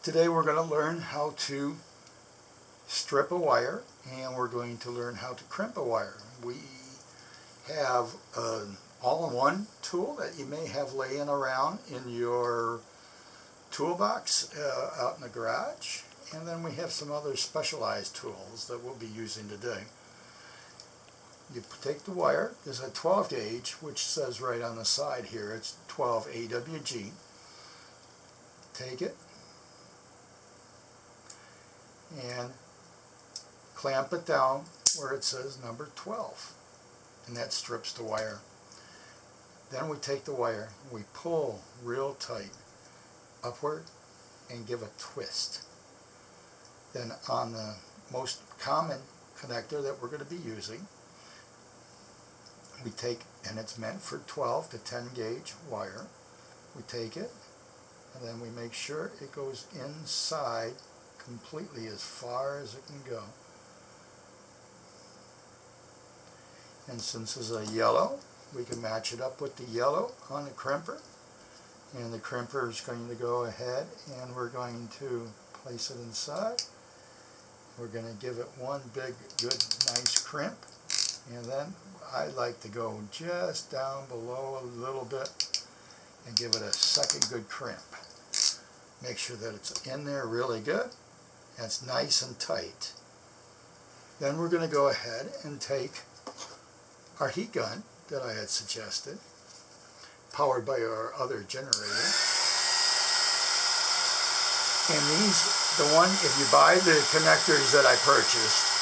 Today we're going to learn how to strip a wire, and we're going to learn how to crimp a wire. We have an all-in-one tool that you may have laying around in your toolbox out in the garage, and then we have some other specialized tools that we'll be using today. You take the wire. There's a 12 gauge, which says right on the side here it's 12 AWG. Take it and clamp it down where it says number 12, and that strips the wire. Then we take the wire, we pull real tight upward and give a twist. Then on the most common connector that we're going to be using, we take, and it's meant for 12 to 10 gauge wire, we take it and then we make sure it goes inside completely as far as it can go. And since this is a yellow, we can match it up with the yellow on the crimper, and the crimper is going to go ahead and we're going to place it inside. We're going to give it one big good nice crimp, and then I like to go just down below a little bit and give it a second good crimp. Make sure that it's in there really good and it's nice and tight. Then we're going to go ahead and take our heat gun that I had suggested, powered by our other generator. And these, if you buy the connectors that I purchased,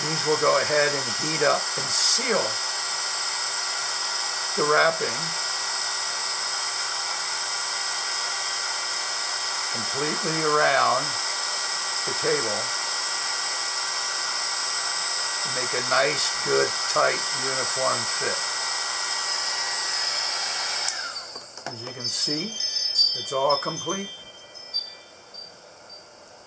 these will go ahead and heat up and seal the wrapping completely around the cable to make a nice, good, tight, uniform fit. As you can see, it's all complete.